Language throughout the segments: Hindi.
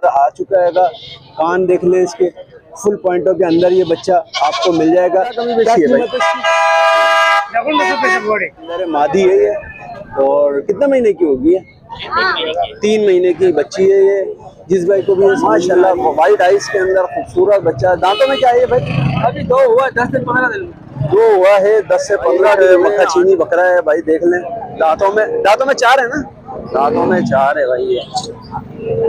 आ चुका है। कान देख ले इसके, फुल पॉइंटों के अंदर ये बच्चा आपको मिल जाएगा। क्या कीमत है? मादी है ये। और कितना महीने की होगी ये? 3 महीने की बच्ची है ये। जिस भाई को भी माशाल्लाह वाइट आइस के अंदर खूबसूरत बच्चा। दांतों में क्या है भाई? अभी 2 हुआ, 10 से 15 दिन। 2 हुआ है, 10 से 15 दिन। मक्खा चीनी बकरा है भाई, देख लें। दांतों में 4 है ना? दांतों में 4 है भाई ये।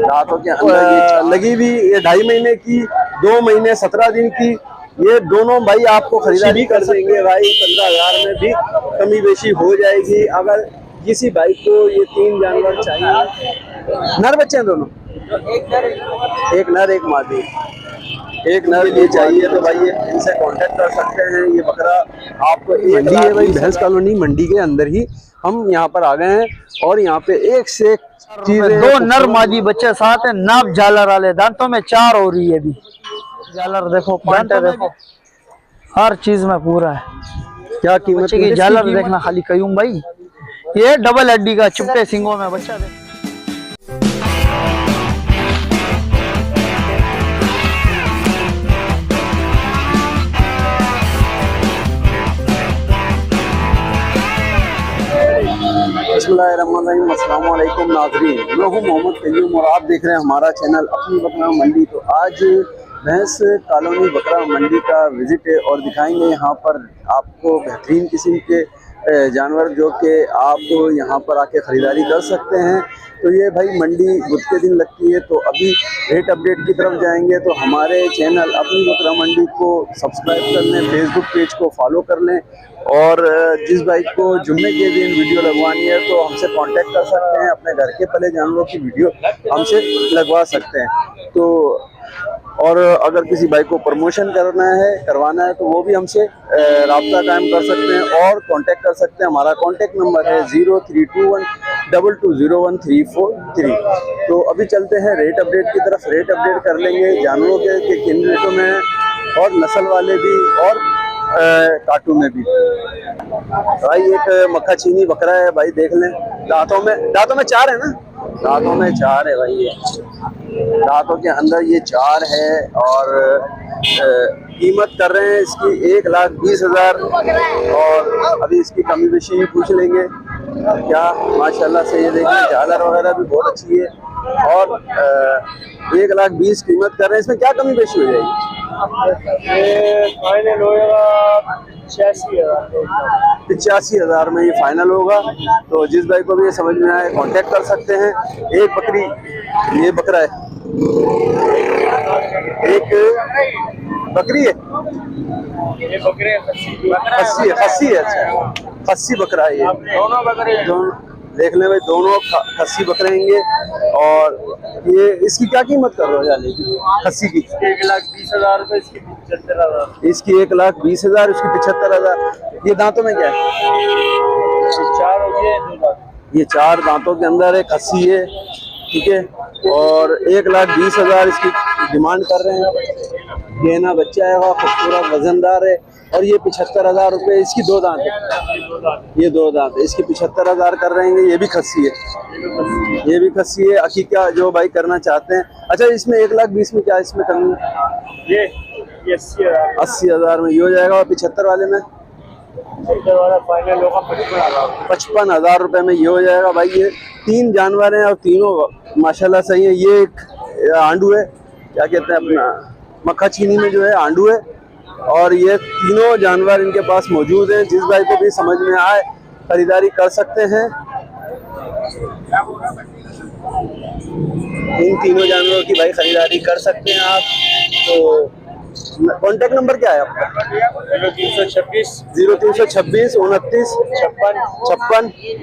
दांतों के अंदर ये लगी हुई। ये 2.5 महीने की, 2 महीने 17 दिन की। ये दोनों भाई आपको खरीदारी कर देंगे भाई। 15,000 में भी कमी बेशी हो जाएगी। अगर किसी भाई को ये 3 जानवर चाहिए, नर बच्चे हैं दोनों, एक नर एक मादी, एक नर ये चाहिए तो भाई इनसे कांटेक्ट कर सकते हैं। ये बकरा आपको मंडी है भाई, भैंस कॉलोनी मंडी के अंदर ही हम यहाँ पर आ गए हैं। और यहाँ पे एक से एक चीजें, 2 नर मादी बच्चे साथ है। नाप झालर वाले, दांतों में 4 हो रही है अभी। झालर देखो, पॉइंट देखो, हर चीज में पूरा है। क्या कीमत की झालर देखना खाली कयूम भाई। ये डबल हड्डी का चुपटे सिंगों में बच्चा देखो। बिस्मिल्लाहिर्रहमानिर्रहीम। अस्सलाम वालेकुम नाज़रीन, मैं हूँ मोहम्मद कयूम और आप देख रहे हैं हमारा चैनल अपनी बकरा मंडी। तो आज भैंस कॉलोनी बकरा मंडी का विजिट है और दिखाएंगे यहाँ पर आपको बेहतरीन किस्म के जानवर जो कि आप यहाँ पर आके ख़रीदारी कर सकते हैं। तो ये भाई मंडी बुध के दिन लगती है। तो अभी रेट अपडेट की तरफ जाएंगे। तो हमारे चैनल अपनी बकरा मंडी को सब्सक्राइब कर लें, फेसबुक पेज को फॉलो कर लें। और जिस भाई को जुम्मे के दिन वीडियो लगवानी है तो हमसे कांटेक्ट कर सकते हैं। अपने घर के पले जानवरों की वीडियो हमसे लगवा सकते हैं। तो और अगर किसी भाई को प्रमोशन करवाना है तो वो भी हमसे राब्ता कायम कर सकते हैं और कांटेक्ट कर सकते हैं। हमारा कांटेक्ट नंबर है 0321220143। तो अभी चलते हैं रेट अपडेट की तरफ। रेट अपडेट कर लेंगे जानवरों के किन रेटों में और नस्ल वाले भी और काटू में भी। भाई एक मक्खा चीनी बकरा है भाई, देख लें। दांतों में 4 है ना? दांतों में 4 है भाई। ये दांतों के अंदर ये 4 है। और कीमत कर रहे हैं इसकी 1,20,000। और अभी इसकी कमी बेशी पूछ लेंगे क्या। माशाल्लाह से ये देखिए झालर वगैरह भी बहुत अच्छी है। और 1,20,000 कीमत कर रहे हैं। इसमें क्या कमी बेशी हो जाएगी? फाइनल होगा 85,000 में ये फाइनल होगा। तो जिस भाई को भी ये समझ में आए कांटेक्ट कर सकते हैं। एक बकरी, ये बकरा है, एक बकरी है, ये बकरे खस्सी है। अच्छा, खस्सी बकरा है ये। दोनों बकरे देख ले भाई, दोनों खस्सी बकरे हैं। और ये इसकी क्या कीमत कर रहे हो खस्सी की? 1,20,000 रुपए, इसकी 75,000। इसकी 1,20,000, इसकी 75,000। ये दांतों में क्या है? 4 हो गए। ये 4 दांतों के अंदर है, खस्सी है, ठीक है। और 1,20,000 इसकी डिमांड कर रहे हैं। गेना बच्चा है, खूबसूरत वजनदार है। और ये 75,000 रुपये। इसकी 2 दांत है, ये 2 दांत है। इसकी 75,000 कर रहे हैं। ये भी खस्सी है, ये भी खस्सी है। अकीका जो भाई करना चाहते हैं। अच्छा, इसमें 1,20,000 में क्या इसमें कमी? ये 80,000 में ये हो जाएगा। और 75 वाले में वाला फाइनल होगा 55,000 रुपये में ये हो जाएगा भाई। ये 3 जानवर हैं और तीनों माशाल्लाह सही है। ये एक आंडू है, क्या कहते हैं अपना मक्खा चीनी में जो है आंडू है। और ये तीनों जानवर इनके पास मौजूद हैं। जिस भाई को भी समझ में आए खरीदारी कर सकते हैं। इन तीनों जानवरों की भाई खरीदारी कर सकते हैं आप। तो कॉन्टेक्ट नंबर क्या है आपका? 0326 29 56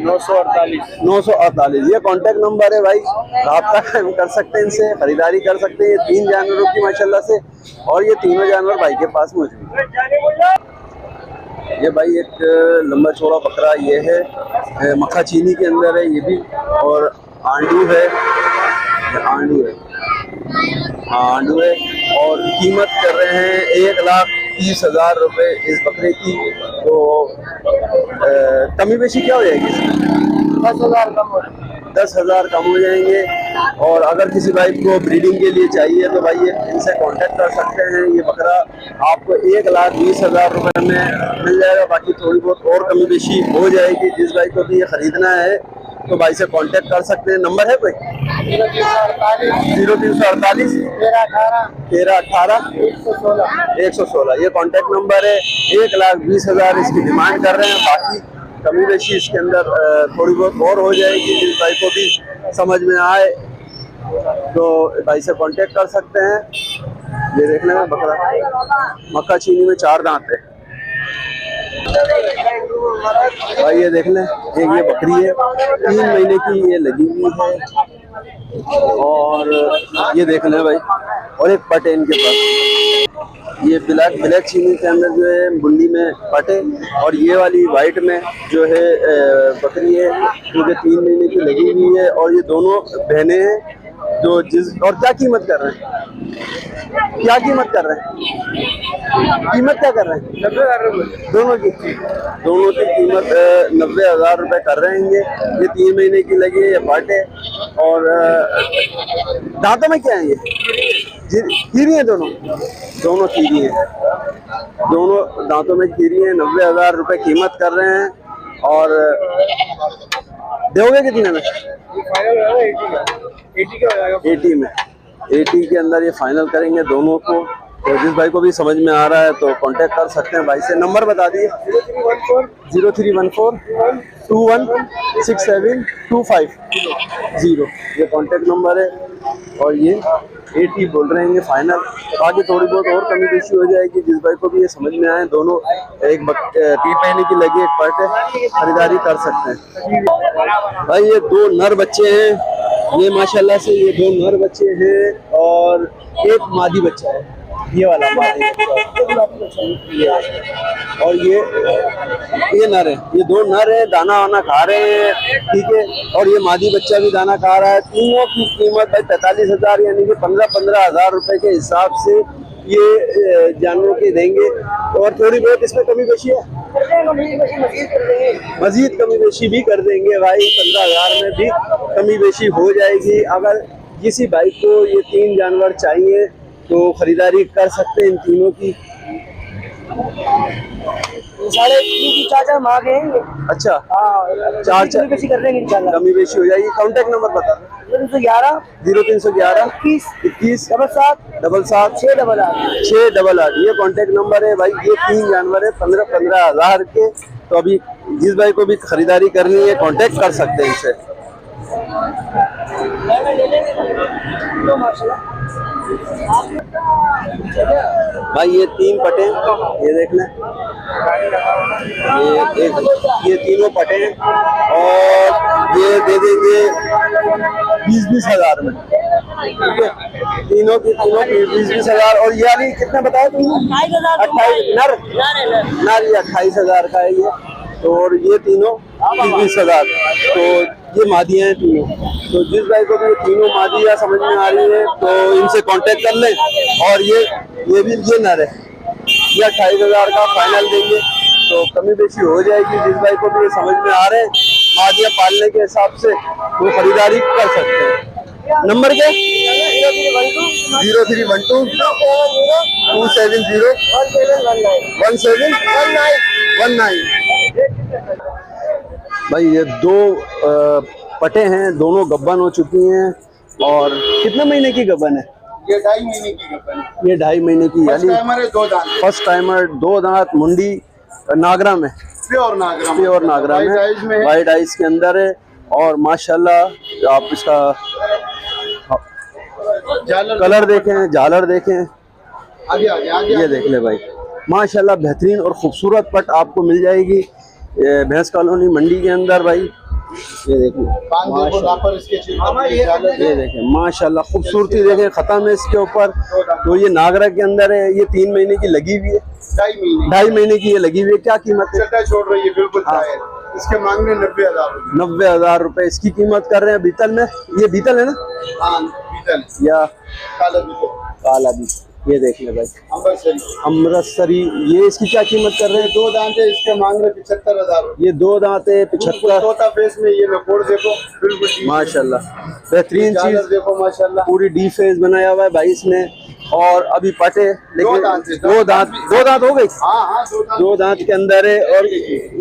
948। ये कॉन्टेक्ट नंबर है भाई, राब्ता कायम कर सकते हैं इनसे, खरीदारी कर सकते हैं। ये 3 जानवरों की माशाल्लाह से। और ये तीनों जानवर भाई के पास मौजूद है। ये भाई एक लंबा चौड़ा बकरा ये है, मक्खा चीनी के अंदर है ये भी। और आंडू है, आंडू है, आंडू है। और कीमत कर रहे हैं 1,30,000 रुपये इस बकरे की। तो कमी बेशी क्या हो जाएगी इसमें? 10,000 कम हो जाएंगे। 10,000 कम हो जाएंगे। और अगर किसी भाई को ब्रीडिंग के लिए चाहिए तो भाई ये इनसे कांटेक्ट कर सकते हैं। ये बकरा आपको 1,20,000 रुपए में मिल जाएगा। बाकी थोड़ी बहुत और कमी बेशी हो जाएगी। जिस भाई को भी ये खरीदना है तो भाई से कांटेक्ट कर सकते हैं। नंबर है कोई? 0348 1318 116 ये कांटेक्ट नंबर है। 1,20,000 इसकी डिमांड कर रहे हैं। बाकी कमी बेशी इसके अंदर थोड़ी बहुत और हो जाएगी। जिस भाई को भी समझ में आए तो भाई से कांटेक्ट कर सकते हैं। ये देखने में बकरा मक्का चीनी में 4 दांत है भाई। ये देख लें, एक ये बकरी है 3 महीने की, ये लगी हुई है। और ये देख लें भाई, और एक पट है इनके पास। ये ब्लैक चीनी के अंदर जो है मुंडी में पट है, और ये वाली वाइट में जो है बकरी है जो कि 3 महीने की लगी हुई है। और ये दोनों बहनें हैं जो और क्या कीमत कर रहे हैं? क्या कीमत कर रहे हैं? कीमत क्या कर रहे हैं? 90,000 रुपये दोनों की कीमत 90,000 रुपये कर रहे हैं। ये 3 महीने की लगी है, ये पाट है। और दांतों में क्या है? ये खीरी है, दोनों खीरी है, दोनों दांतों में खीरी है। 90,000 रुपये कीमत कर रहे हैं। और दोगे कितने में? 80 में, 80 के अंदर ये फाइनल करेंगे दोनों को। तो जिस भाई को भी समझ में आ रहा है तो कांटेक्ट कर सकते हैं भाई से। नंबर बता दिए। 0314 216725 ये कांटेक्ट नंबर है। और ये 80 बोल रहे हैं फाइनल। बाकी थोड़ी बहुत और कमी बेशी हो जाएगी। जिस भाई को भी ये समझ में आए, दोनों एक 3 महीने की लगी, एक पट है, खरीदारी कर सकते हैं भाई। ये 2 नर बच्चे हैं। ये माशाल्लाह से ये 2 नर बच्चे हैं और एक मादी बच्चा है, ये वाला मादी बच्चा। और ये नर है, ये 2 नर है, दाना वाना खा रहे हैं, ठीक है। और ये मादी बच्चा भी दाना खा रहा है। तीनों की कीमत भाई 45,000 यानी कि 15,000 रुपए के हिसाब से ये जानवरों के देंगे। और थोड़ी बहुत इसमें कमी बेशी है, मजीद कमी बेशी भी कर देंगे भाई। 15,000 में भी कमी बेशी हो जाएगी। अगर किसी भाई को ये 3 जानवर चाहिए तो खरीदारी कर सकते हैं इन तीनों की। 3.5 की चाचा मांगे। अच्छा, हाँ, 4 कर देंगे इंशाल्लाह, कमी बेशी हो जाएगी। कांटेक्ट नंबर बता। 0311 21 77 688 ये कांटेक्ट नंबर है भाई। ये 3 जानवर है 15,000 के। तो अभी जिस भाई को भी खरीदारी करनी है कांटेक्ट कर सकते हैं इनसे। भाई ये 3 पटे, ये देख लें, ये तीनों पटे हैं और ये दे देंगे 20,000 में, ठीक है। तीनों की 20,000। और ये वाली कितना बताया तुमने? 28 नर, ये 28,000 का है ये। और ये तीनों 20,000। तो ये मादियाँ हैं तीनों। तो जिस भाई को भी ये तीनों मादियाँ समझ में आ रही है तो इनसे कांटेक्ट कर लें। और ये नर है, ये 28,000 का फाइनल देंगे। तो कमी बेशी हो जाएगी। जिस भाई को भी ये समझ में आ रहे हैं मादियाँ पालने के हिसाब से वो खरीदारी कर सकते हैं। नंबर क्या? 0312 270 1719। भाई ये 2 पटे हैं, दोनों गब्बन हो चुकी हैं। और कितने महीने की गब्बन है? ये 2.5 महीने की गब्बन है। ये 2.5 महीने की, यानी फर्स्ट टाइमर 2 दांत, मुंडी नागरा में, प्योर नागरा में, वाइट आइज के अंदर है। और माशाल्लाह आप इसका कलर देखें, झालर देखें, आगे। ये देख ले भाई, माशाल्लाह बेहतरीन और खूबसूरत पट आपको मिल जाएगी भैंस कॉलोनी मंडी के अंदर भाई। ये देखिए, ये देखें माशाल्लाह खूबसूरती देखें, खत्म है इसके ऊपर। तो ये नागरा के अंदर है। ये 3 महीने की लगी हुई है, 2.5 महीने की ये लगी हुई है। क्या कीमत है? छोड़ रही है बिल्कुल। इसके मांग रहे 90,000 रुपए इसकी कीमत कर रहे हैं। बीतल में, ये बीतल है ना? हाँ, बीतल या काला बीतल। ये देख ले भाई, अमृतसरी अमृतसरी। ये इसकी क्या कीमत कर रहे हैं? 2 दांत है, इसके मांग रहे 75,000। ये 2 दांत है, 75। चौथा फेस में ये नकोड़ देखो, बिल्कुल deep। माशाल्लाह बेहतरीन चीज, झालर देखो माशाल्लाह। पूरी डी फेस बनाया हुआ है भाई इसने। और अभी पटे, लेकिन 2 दांत है, 2 दांत हो गई। हाँ हाँ 2 दांत। 2 दांत के अंदर है। और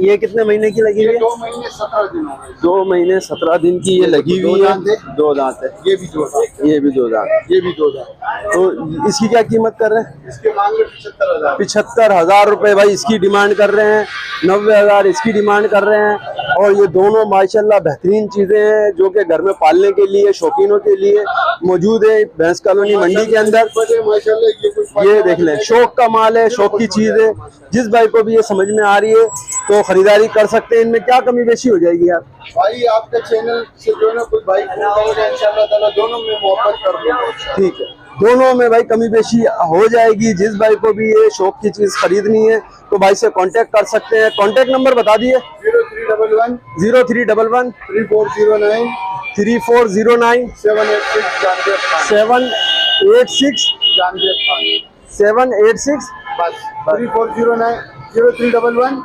ये कितने महीने की लगी हुई ये है? 2 महीने 17 दिन हो गए। 2 महीने 17 दिन की ये लगी हुई है। 2 दांत है। ये भी 2 दांत, ये भी 2 दांत। ये भी 2 दांत। तो इसकी क्या कीमत कर रहे हैं? इसके मांग रहे 75,000। 75,000 रुपए भाई इसकी डिमांड कर रहे हैं। 90,000 इसकी डिमांड कर रहे हैं। और ये दोनों माशाल्लाह बेहतरीन चीजें हैं जो कि घर में पालने के लिए, शौकीनों के लिए मौजूद है भैंस कॉलोनी मंडी के अंदर। माशाल्लाह ये देख लें, शौक का माल है, शौक की चीज है। जिस भाई को भी ये समझ में आ रही है तो खरीदारी कर सकते हैं। इनमें क्या कमी बेशी हो जाएगी यार? भाई आपके चैनल से जो है ना कोई भाई फोन करेगा इंशाल्लाह ताला दोनों में मोहब्बत कर दूंगा। ठीक है, दोनों में भाई कमी बेशी हो जाएगी। जिस भाई को भी ये शौक की चीज खरीदनी है तो भाई से कांटेक्ट कर सकते हैं। कांटेक्ट नंबर बता दिए। 0311 0311 3409 3409 786 जानदेव खान। 786 बस 3409 0311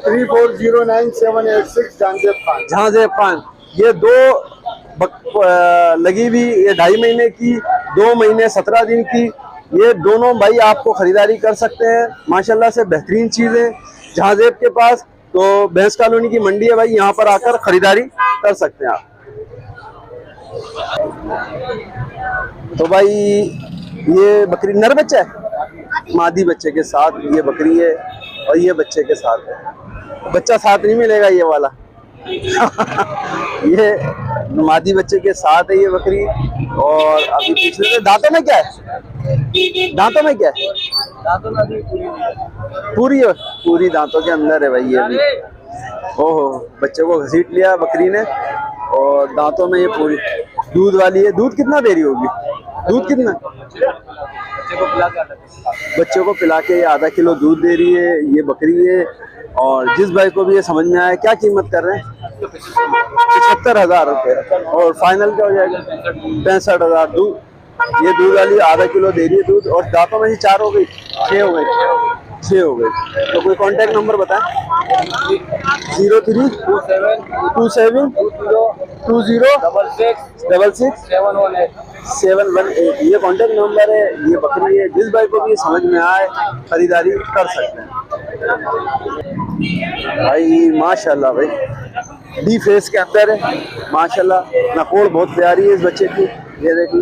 3409 786 जानदेव खान। जहांजेब खान। ये 2 लगी हुई, ये 2.5 महीने की, 2 महीने 17 दिन की। ये दोनों भाई आपको खरीदारी कर सकते हैं। माशाल्लाह से बेहतरीन चीजें जहांजेब के पास। तो भैंस कॉलोनी की मंडी है भाई, यहाँ पर आकर खरीदारी कर सकते हैं आप। तो भाई ये बकरी नर बच्चा है, मादी बच्चे के साथ ये बकरी है। और ये बच्चे के साथ है, बच्चा साथ नहीं मिलेगा ये वाला। ये मादी बच्चे के साथ है ये बकरी। और अभी पिछले से दांतों में क्या है? दांतों में क्या है? दांतों में अभी पूरी है, पूरी दांतों के अंदर है भाई ये भी। ओहो, बच्चे को घसीट लिया बकरी ने और दांतों में ये पूरी दूध वाली है। दूध कितना दे रही होगी? दूध कितना? बच्चे को पिला के ये आधा किलो दूध दे रही है ये बकरी है। और जिस भाई को भी ये समझ में आया, क्या कीमत कर रहे हैं? 75,000 रुपये। और फाइनल क्या हो जाएगा? 65,000। दूध, ये दूध वाली आधा किलो दे रही है दूध। और दांतों में ही 4 हो गई, 6 हो गई, 6 हो गई। तो कोई कांटेक्ट नंबर बताएं। 03 27 20 66 718। ये कांटेक्ट नंबर है। ये बकरी है, जिस भाई को भी समझ में आए खरीदारी कर सकते हैं भाई। माशाल्लाह भाई डी फेस के अंदर है माशाल्लाह। नकोड़ बहुत प्यारी है इस बच्चे की, ये देख लो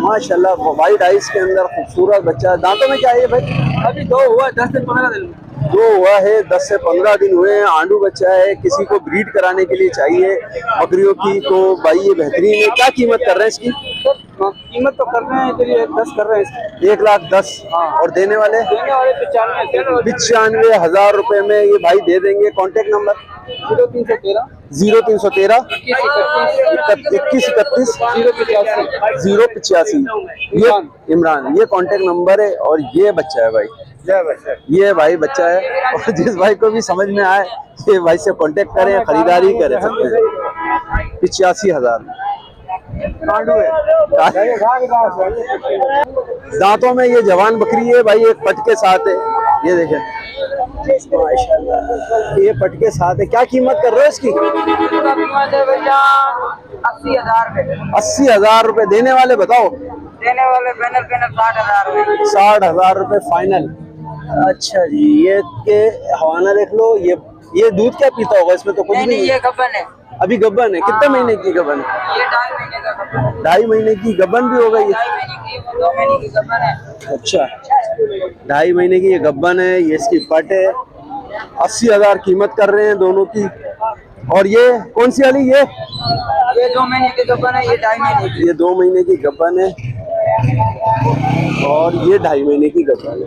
माशाल्लाह। वाइट आइस के अंदर खूबसूरत बच्चा। दांतों में क्या है भाई? अभी 2 हुआ, 10 से 15 दिन 2 हुआ है, 10 से 15 दिन हुए हैं। आंडू बच्चा है, किसी को ब्रीड कराने के लिए चाहिए बकरियों की तो भाई ये बेहतरीन है। क्या कीमत कर रहे हैं इसकी? कीमत तो कर रहे हैं के लिए 10 कर रहे हैं इसकी। 1,10,000। और देने वाले 95,000 रुपए में ये भाई दे देंगे। Contact number 0313 0313 21 31 085। ये इमरान, ये कांटेक्ट नंबर है। और ये बच्चा है भाई, ये भाई बच्चा है। और जिस भाई को भी समझ में आए ये भाई से कांटेक्ट करें, खरीदारी करें सकते हैं। 85,000 दांतों में ये जवान बकरी है भाई। एक पट के साथ है, ये देखें माशाल्लाह, ये पट के साथ है। क्या कीमत कर रहे हो इसकी? 80,000 रुपए। देने वाले बताओ? देने वाले पैनल 60,000 60,000 रुपए फाइनल। अच्छा जी, ये के हवाना देख लो। ये दूध क्या पीता होगा? इसमें तो कुछ भी नहीं। ये गब्बन है, अभी गब्बन है। कितने महीने की गब्बन है? ये 2.5 महीने का गब्बन है। 2.5 महीने की गब्बन भी हो गई है। 2.5 महीने की, 2 महीने की गब्बन है। अच्छा, 2.5 महीने की ये गब्बन है। ये इसकी पट है। 80,000 कीमत कर रहे हैं दोनों की। और ये कौन सी वाली? ये 2 महीने की गब्बन है, ये 2.5 महीने की। ये 2 महीने की गब्बन है। और ये 2.5 महीने की गब्बन है।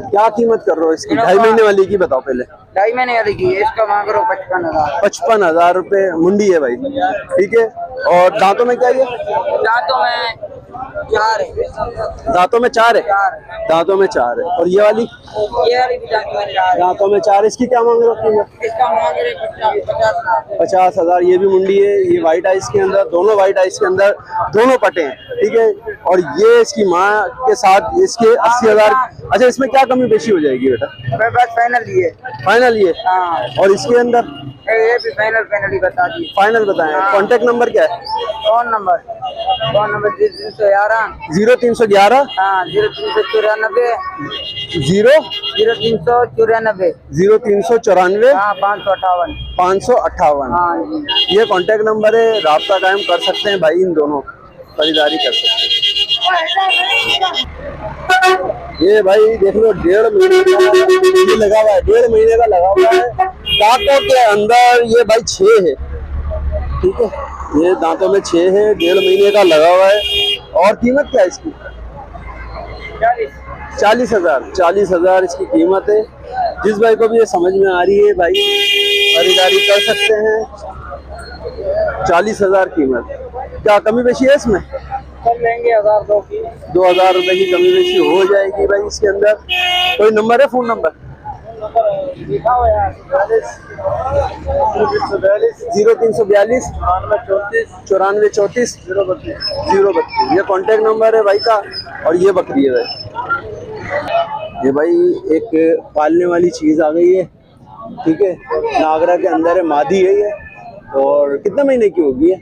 क्या कीमत कर रहे हो इसकी? 2.5 महीने वाली की बताओ पहले। 2.5 महीने वाली की इसका मांग रहा हूँ 55,000। 55,000 रुपए। मुंडी है भाई, ठीक है। और दांतों में क्या है? दांतों में चार है, दांतों में चार है, दांतों में चार है। और ये वाली ये वाली भी दांतों में चार है। दांतों में चार, इसकी क्या मांग रखी है? इसका मांग रहे 50,000। 50,000। ये भी मुंडी है, ये व्हाइट आइस के अंदर, दोनों व्हाइट आइस के अंदर दोनों पटे हैं, ठीक है। और ये इसकी माँ के साथ इसके 80,000। अच्छा, इसमें क्या कमी पेशी हो जाएगी बेटा? बस फाइनल ये। फाइनल ये? हाँ, और इसके अंदर ये भी फाइनल ही बता दिए। फाइनल बताएं। कांटेक्ट नंबर क्या है? फोन नंबर 0311 0311 हाँ 0394 0394 हाँ 558। 558। हाँ जी। ये कांटेक्ट नंबर है, राब्ता कायम कर सकते हैं भाई, इन दोनों खरीदारी कर सकते हैं। ये भाई देख लो, 1.5 महीने का ये लगा हुआ है, 1.5 महीने का लगा हुआ है। दांतों के अंदर ये भाई 6 है, ठीक है। ये दांतों में 6 है, 1.5 महीने का लगा हुआ है। और कीमत क्या है इसकी? 40,000। 40,000 इसकी कीमत है। जिस भाई को भी ये समझ में आ रही है भाई, खरीदारी कर सकते हैं। 40,000 कीमत। क्या कमी बेशी है इसमें? कर लेंगे 1,000 की। 2,000 रुपए की कमी बेशी हो जाएगी भाई इसके अंदर। कोई नंबर है, फोन नंबर? लिखा हुआ है 0342 9434 032। ये कांटेक्ट नंबर है भाई का। और ये बकरी है भाई, ये भाई एक पालने वाली चीज आ गई है, ठीक है। नागरा के अंदर है, मादी है ये। और कितने महीने की होगी है?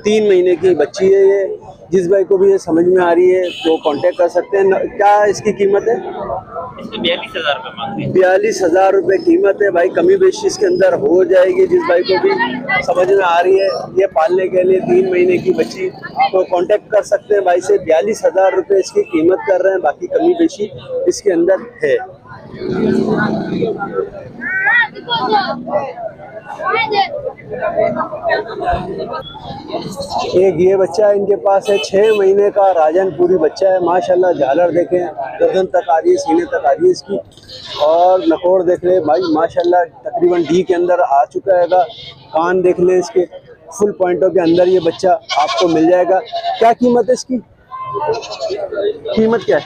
3 महीने की बच्ची है ये। जिस भाई को भी ये समझ में आ रही है तो कांटेक्ट कर सकते हैं। क्या इसकी कीमत है? 42,000 रुपये मांगते हैं। 42,000 रुपये कीमत है भाई। कमी बेशी इसके अंदर हो जाएगी। जिस भाई को भी समझ में आ रही है ये पालने के लिए 3 महीने की बच्ची, तो कांटेक्ट कर सकते हैं भाई से। 42,000 रुपये इसकी कीमत कर रहे हैं, बाकी कमी बेशी इसके अंदर है। एक ये बच्चा इनके पास है, 6 महीने का राजनपुरी बच्चा है। माशाल्लाह, झालर देखें, गर्दन तक आ रही है, सीने तक आ रही है इसकी। और नकोर देख ले भाई, माशाल्लाह तकरीबन डी के अंदर आ चुका है। कान देख ले इसके, फुल पॉइंटों के अंदर ये बच्चा आपको मिल जाएगा। क्या कीमत है इसकी? कीमत क्या है?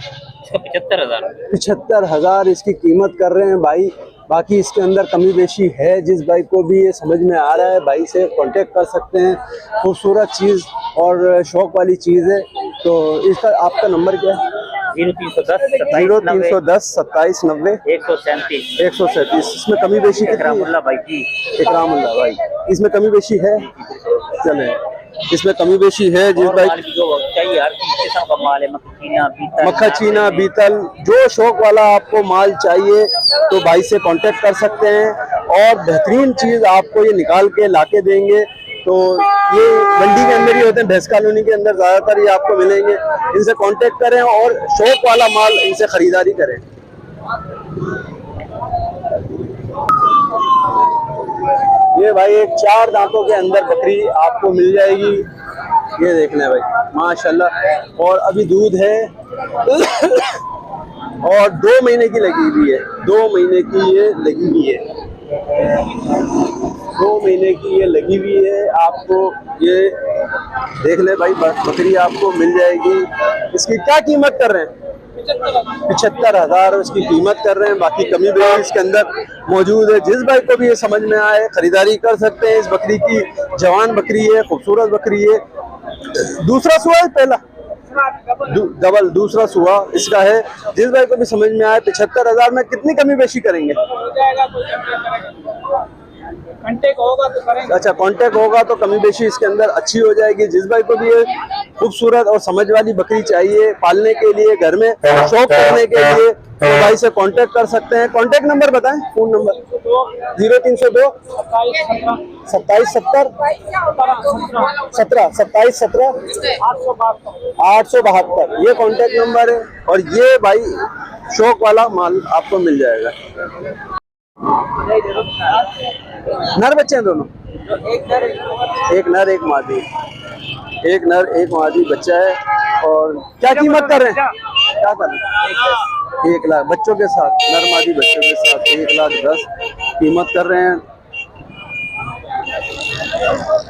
75,000। 75,000 इसकी कीमत कर रहे हैं भाई। बाकी इसके अंदर कमी बेशी है। जिस भाई को भी ये समझ में आ रहा है भाई से कांटेक्ट कर सकते हैं। खूबसूरत चीज़ और शौक वाली चीज़ है। तो इसका आपका नंबर क्या है? 0310 27 90 137। इसमें कमी बेशी इकरामुल्लाह भाई जी। इकरामुल्लाह भाई, इसमें कमी बेशी है? चले, इसमें कमी बेशी है। जिस भाई जो चाहिए हर किस्म का माल है, मक्खीना बीतल, जो शौक वाला आपको माल चाहिए तो भाई से कांटेक्ट कर सकते हैं। और बेहतरीन चीज़ आपको ये निकाल के लाके देंगे। तो ये मंडी के अंदर ही होते हैं, भैंस कॉलोनी के अंदर ज़्यादातर ये आपको मिलेंगे। इनसे कांटेक्ट करें और शौक वाला माल इनसे ख़रीदारी करें। ये भाई एक 4 दांतों के अंदर बकरी आपको मिल जाएगी। ये देख लें भाई, माशाल्लाह। और अभी दूध है और 2 महीने की लगी हुई है। 2 महीने की ये लगी हुई है। 2 महीने की ये लगी हुई है। आपको ये देख ले भाई, बकरी आपको मिल जाएगी। इसकी क्या कीमत कर रहे हैं? 75,000 इसकी कीमत कर रहे हैं। बाकी कमी बेशी इसके अंदर मौजूद है। जिस भाई को भी ये समझ में आए खरीदारी कर सकते हैं। इस बकरी की जवान बकरी है, खूबसूरत बकरी है। दूसरा सुआ है, पहला डबल दूसरा सुआ इसका है। जिस भाई को भी समझ में आए 75,000 में कितनी कमी बेशी करेंगे? कांटेक्ट होगा तो करेंगे। अच्छा, कांटेक्ट होगा तो कमी बेशी इसके अंदर अच्छी हो जाएगी। जिस भाई को भी ये खूबसूरत और समझ वाली बकरी चाहिए पालने के लिए, घर में शौक करने के लिए, तो भाई से कांटेक्ट कर सकते हैं। कांटेक्ट नंबर बताएं, फोन नंबर 0302 27 70 17 27 17 872। ये कांटेक्ट नंबर है। और ये भाई शौक वाला माल आपको मिल जाएगा। नर बच्चे हैं दोनों? एक नर एक मादी। एक नर एक मादी बच्चा है। और क्या कीमत कर रहे हैं? क्या कर रहे हैं? 1 लाख बच्चों के साथ, नर मादी बच्चों के साथ 1,10,000 कीमत कर रहे हैं।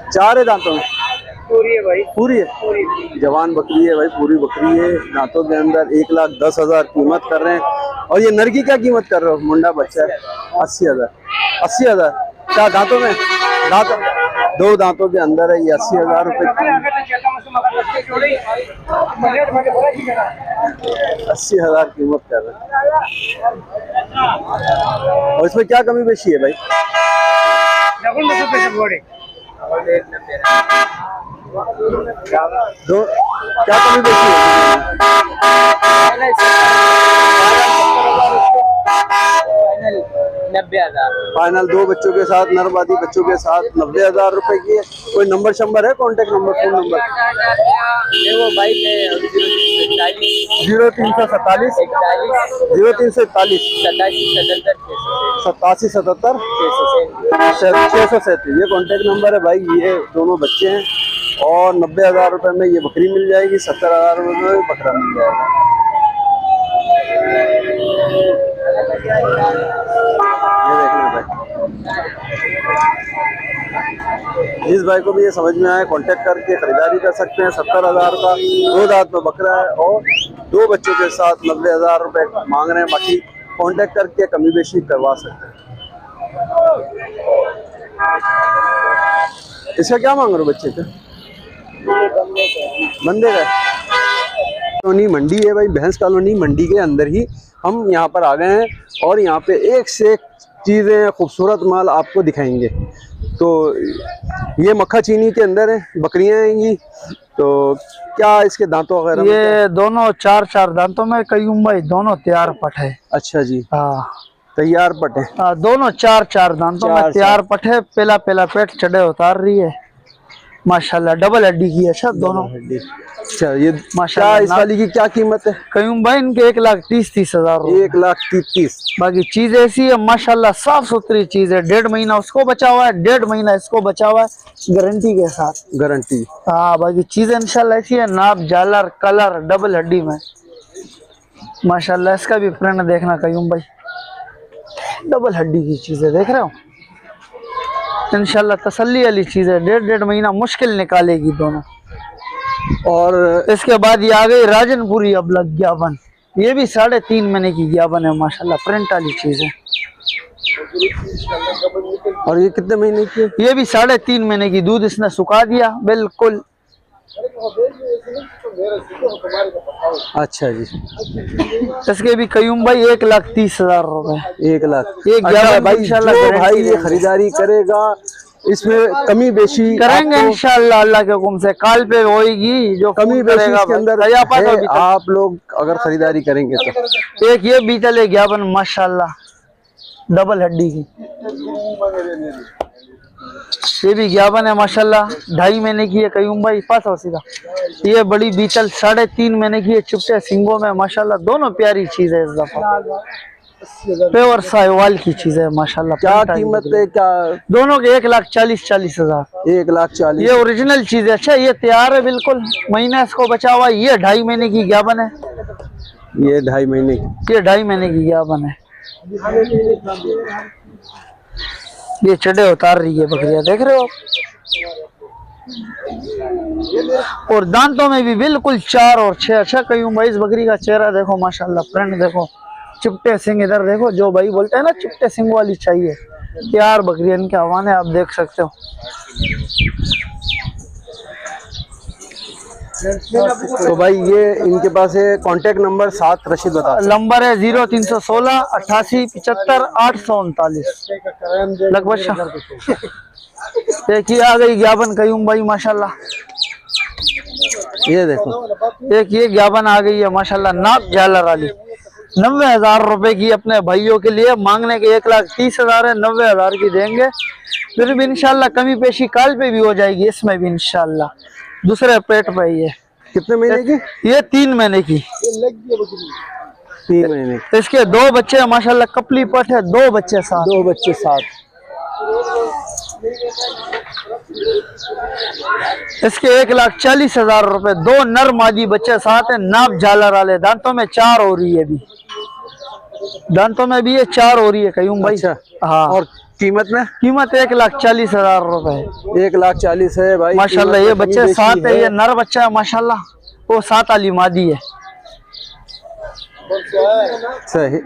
4 है दांतों में, पूरी है भाई, पूरी है, जवान बकरी है भाई, पूरी बकरी है, दांतों के अंदर। 1,10,000 कीमत कर रहे हैं। और ये नर की क्या कीमत कर रहे हो? मुंडा बच्चा है 80,000। 80,000 क्या दांतों में? दांतों, 2 दांतों के अंदर है ये। 80,000 रुपए, 80,000 कीमत कर रहे हैं। और इसमें क्या कमी बेशी है भाई? दो क्या कमी बेशी है? फाइनल 2 बच्चों के साथ, नरवादी बच्चों के साथ 90,000 रुपए की है। कोई नंबर शंबर है? Contact number, phone number? 0347 0347 8777 637, ये कांटेक्ट नंबर है भाई। ये दोनों बच्चे हैं और 90,000 रुपए में ये बकरी मिल जाएगी। 70,000 रुपए में बकरा मिल जाएगा। ये देखना भाई, जिस भाई को भी ये समझ में आए कांटेक्ट करके खरीदारी कर सकते हैं। 70,000 का 2 दांत में बकरा है और 2 बच्चों के साथ 90,000 रुपए मांग रहे हैं। बाकी कांटेक्ट करके कमी बेशी करवा सकते हैं। इसका क्या मांग रहे हो बच्चे का? बंदे का कॉलोनी मंडी है भाई, भैंस कॉलोनी मंडी के अंदर ही हम यहाँ पर आ गए हैं और यहाँ पे एक से एक चीज़ें, खूबसूरत माल आपको दिखाएंगे। तो ये मक्खा चीनी के अंदर है, बकरियां हैं ये। तो क्या इसके दांतों वगैरह? ये दोनों 4 दांतों में कयूम भाई, दोनों तैयार पट है। अच्छा जी, हाँ तैयार पट है। हाँ, दोनों 4 दांतों में तैयार पट है। पहला पेट चढ़े उतार रही है माशाल्लाह। डबल हड्डी की है। अच्छा दोनों हड्डी। अच्छा, ये माशाल्लाह इस वाली की क्या कीमत है? कयूम भाई इनके 1,30,000। 1,30,000। बाकी चीज ऐसी है माशाल्लाह, साफ सुथरी चीज है। 1.5 महीना उसको बचा हुआ है, 1.5 महीना इसको बचा हुआ है, गारंटी के साथ। गारंटी? हाँ, बाकी चीजें इंशाल्लाह ऐसी है, नाप, झालर, कलर, डबल हड्डी में माशाल्लाह। इसका भी प्रिंट देखना कयूम भाई, डबल हड्डी की चीज है, देख रहे हो। इंशाल्लाह तसल्ली वाली चीज है। 1.5 महीना मुश्किल निकालेगी दोनों। और इसके बाद ये आ गई राजनपुरी अबलग ज्ञापन। ये भी 3.5 महीने की ज्ञापन है माशाल्लाह, प्रिंट वाली चीज है। और ये कितने महीने की? ये भी 3.5 महीने की। दूध इसने सुखा दिया बिल्कुल। अच्छा जी, इसके भी कयूम भाई 1,30,000 रुपए। 1 लाख। एक अच्छा भाई, जो भाई ये खरीदारी करेगा इसमें कमी बेशी करेंगे इंशाल्लाह, अल्लाह के हुक्म से। काल पे होगी जो कमी बेशी इसके अंदर है। आप लोग अगर खरीदारी करेंगे तो एक ये बीतल है ज्ञापन माशाल्लाह, डबल हड्डी की। ये भी ज्ञापन है माशाल्लाह, 2.5 महीने की है कयूम भाई। पास हो सीधा। ये बड़ी बीतल 3.5 महीने की है, चुपटे सिंगों में माशाल्लाह। दोनों प्यारी चीज है इस दफा, प्योर साहिवाल की चीज है माशाल्लाह। क्या कीमत है? क्या दोनों के 1,40,000। 1,40,000। ये ओरिजिनल चीज है। अच्छा, ये तैयार है बिल्कुल, महीना इसको बचा हुआ है। ये 2.5 महीने की ज्ञापन है। ये 2.5 महीने की? ये 2.5 महीने की ज्ञापन है। ये चढ़े उतार रही है बकरियां, देख रहे हो। और दांतों में भी बिल्कुल 4 और 6। अच्छा कयूं भाई, इस बकरी का चेहरा देखो माशाल्लाह, प्रिंट देखो, चिपटे सिंग इधर देखो। जो भाई बोलते हैं ना चिपटे सिंग वाली चाहिए, यार बकरियां इनके हवाने आप देख सकते हो। तो भाई ये इनके पास है। कांटेक्ट नंबर 7 रशीद बता। नंबर है 0316 88 75 839 लगभग। देखिए आ गई ज्ञापन कयूम भाई माशाल्लाह। ये देखो, एक ये ज्ञापन आ गई है माशाल्लाह, नाप झालर वाली। 90,000 रुपए की अपने भाइयों के लिए। मांगने के 1,30,000 है, 90,000 की देंगे। फिर भी इंशाल्लाह कमी पेशी काल पे भी हो जाएगी इसमें भी इंशाल्लाह। दूसरे पेट पे ये। कितने महीने की? ये 3 महीने की। 3 महीने। इसके 2 बच्चे माशाल्लाह, कपली पट है, 2 बच्चे साथ। 2 बच्चे साथ। इसके 1,40,000 रुपए। 2 नर मादी बच्चे साथ है, नाप झालर वाले। दांतों में 4 हो रही है, भी दांतों में भी ये 4 हो रही है कयूम भाई। अच्छा। हाँ। और कीमत में? कीमत 1,40,000 रुपए। 1,40,000 है भाई माशाल्लाह। ये बच्चे साथ है, ये नर बच्चा है माशाल्लाह, वो 7 वाली मादी है। सही।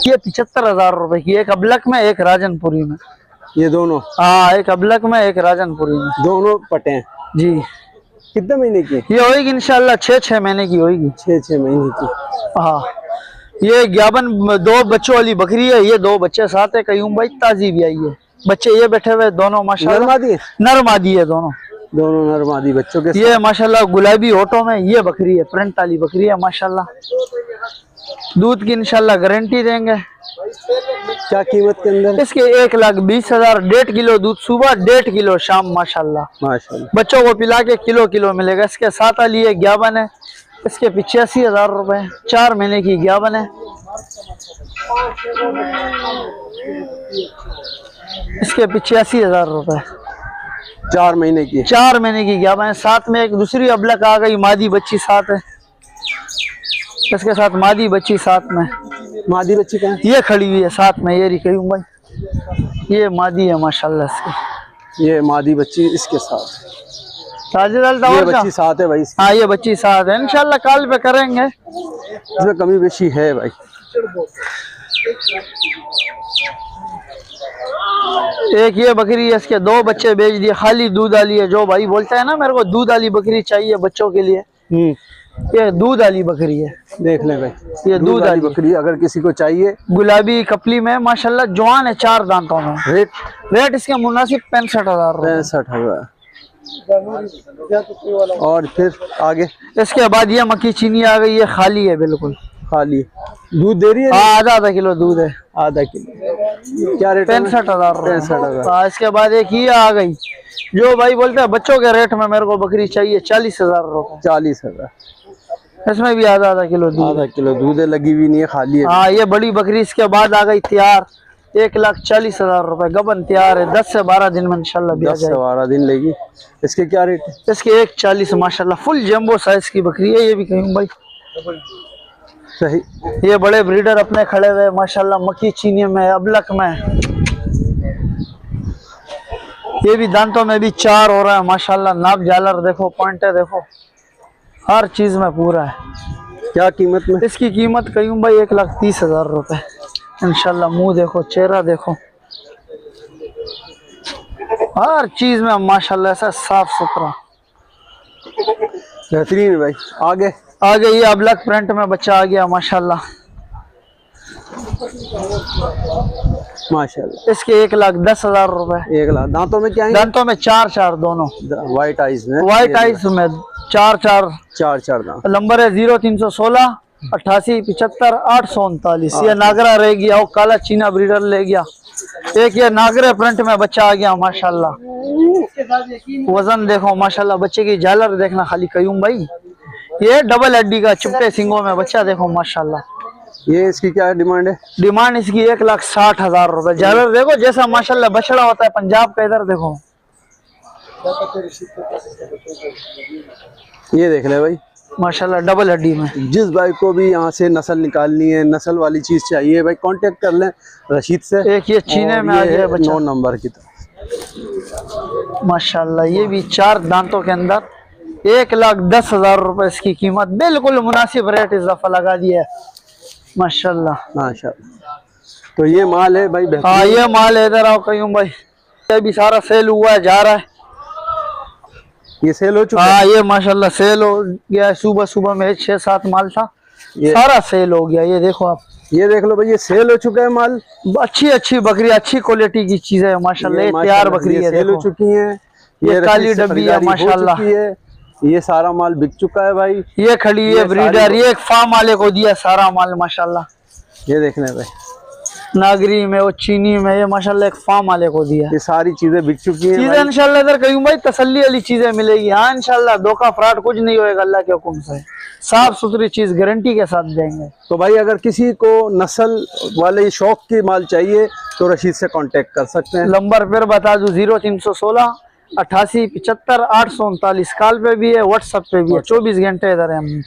ये 75,000 रुपए की, एक अबलक में एक राजनपुरी में। ये दोनों? हाँ, एक अबलक में एक राजनपुरी में। दोनों पटे हैं जी। कितने महीने की? ये होगी इंशाल्लाह 6 महीने की होगी। 6 महीने की। हाँ, ये 11 2 बच्चों वाली बकरी है। ये 2 बच्चे साथ है कयूम भाई, ताजी भी आई है। बच्चे ये बैठे हुए दोनों माशाल्लाह, नर मादी है? नर मादी है दोनों। दोनों नर मादी बच्चों के ये माशाल्लाह गुलाबी ऑटो में ये बकरी है, फ्रंट वाली बकरी है माशाल्लाह। दूध की इंशाल्लाह गारंटी देंगे। क्या कीमत के अंदर? इसके 1,20,000। 1.5 किलो दूध सुबह, 1.5 किलो शाम माशाल्लाह। माशाल्लाह। बच्चों को पिला के किलो मिलेगा। इसके साथ वाली है 51 है, इसके 85,000 रुपए। 4 महीने की 51 है, इसके 85,000 रुपए। 4 महीने की? 4 महीने की 51 है। साथ में एक दूसरी अबलक आ गई, मादी बच्ची साथ है, इसके साथ मादी बच्ची साथ में। मादी बच्ची कहाँ है? ये खड़ी हुई है साथ में, ये रिकई भाई, ये मादी है माशाल्लाह इसकी। ये मादी बच्ची इसके साथ, ये बच्ची साथ है भाई इसकी। हाँ, ये बच्ची साथ है। इंशाल्लाह कल पे करेंगे, इसमें कमी बेशी है भाई। एक ये बकरी है, इसके 2 बच्चे बेच दिए, खाली दूध वाली है। जो भाई बोलता है ना मेरे को दूध वाली बकरी चाहिए बच्चों के लिए, ये दूध वाली बकरी है। देख ले भाई, ये दूध वाली बकरी अगर किसी को चाहिए। गुलाबी कपली में माशाल्लाह, जवान है, 4 दांतों में। रेट इसके मुनासिब 65,000 रुपए। 65,000। और फिर आगे? इसके बाद ये मक्की चीनी आ गई, ये खाली है बिल्कुल, खाली। दूध दे रही है? हाँ, आधा किलो दूध है। आधा किलो। क्या रेट? 65,000 रुपए। 65,000। इसके बाद एक ये आ गई, जो भाई बोलते हैं बच्चों के रेट में मेरे को बकरी चाहिए, 40,000 रुपए। 40,000। इसमें भी आधा किलो दूध। आधा किलो दूध है, लगी हुई नहीं है, खाली है। हाँ, ये बड़ी बकरी इसके बाद आ गई तैयार, 1,40,000 रुपए। गबन तैयार है, 10 से 12 दिन में इंशाल्लाह भी आ 10 से जाएगी। 12 दिन लेगी। इसके क्या रेट? इसके 1,40 माशाल्लाह, फुल जंबो साइज की बकरी है। ये भी कहूँ भाई सही। ये बड़े ब्रीडर अपने खड़े हुए माशाल्लाह, मक्की चीनी में, अबलक में। ये भी दांतों में भी 4 हो रहा है माशाल्लाह। नाप जालर देखो, पॉइंटे देखो, हर चीज में पूरा है। क्या कीमत में? इसकी कीमत कहूँ भाई 1,30,000 रुपए इंशाल्लाह। मुंह देखो, चेहरा देखो, हर चीज में माशाल्लाह ऐसा साफ सुथरा बेहतरीन है भाई। आगे? आगे ये अबलक प्रिंट में बच्चा आ गया माशाल्लाह। माशाल्लाह। इसके 1,10,000 रुपए। 1,00,000। दांतों में क्या है? दांतों में 4 दोनों, व्हाइट आइज में। व्हाइट आइज में 4 दांत। नंबर है 0316 88 75 839। ये नागरा रह गया, वो काला चीना ब्रीडर ले गया। एक ये नागरे प्रिंट में बच्चा आ गया माशाल्लाह। वजन देखो माशाल्लाह, बच्चे की झालर देखना खाली कयूम भाई। ये डबल हड्डी का चिपटे सिंगों में बच्चा देखो माशाल्लाह। ये इसकी क्या डिमांड है? डिमांड इसकी 1,60,000 रुपए। झालर देखो जैसा माशाल्लाह बछड़ा होता है पंजाब का, इधर देखो। ये देख ले भाई माशाल्लाह, डबल हड्डी में। जिस भाई को भी यहाँ से नस्ल निकालनी है, नस्ल वाली चीज चाहिए भाई, कांटेक्ट कर लें रशीद से। एक ये चीने में आ गया बच्चा 9 नंबर की तरफ माशाल्लाह। ये भी 4 दांतों के अंदर, 1,10,000 रुपए इसकी कीमत। बिल्कुल मुनासिब रेट इजाफा लगा दिया है माशाल्लाह। माशाल्लाह। तो ये माल है भाई बेहतरीन। हाँ, ये माल है, इधर आओ कयूम भाई। ये भी सारा सेल हुआ है, जा रहा है। ये सेल हो चुका हाँ, ये माशाल्लाह सेल हो गया है। सुबह में 6-7 माल था, सारा सेल हो गया। ये देखो आप, ये देख लो भाई, ये सेल हो चुका है माल। अच्छी बकरी, अच्छी क्वालिटी की चीज है माशाल्लाह। ये तैयार बकरी है, सेल हो चुकी है। ये काली डब्बी है माशाल्लाह। ये सारा माल बिक चुका है भाई। ये खड़ी है ब्रीडर, ये एक फार्म वाले को दिया सारा माल माशाल्लाह। ये देखने भाई, नागरी में और चीनी में, ये माशाल्लाह एक फार्म वाले को दिया। ये सारी चीजें बिक चुकी हैं। चीजें इंशाल्लाह इधर कहीं भाई तसल्ली वाली चीजें मिलेगी। हाँ इंशाल्लाह, धोखा फ्रॉड कुछ नहीं होएगा अल्लाह के हुक्म से। साफ सुथरी चीज गारंटी के साथ देंगे। तो भाई अगर किसी को नस्ल वाले शौक की माल चाहिए तो रशीद से कांटेक्ट कर सकते हैं। नंबर फिर बता दूं, 0316 88 75 839। कॉल पे भी है, व्हाट्सएप पे भी है, 24 घंटे इधर है हम।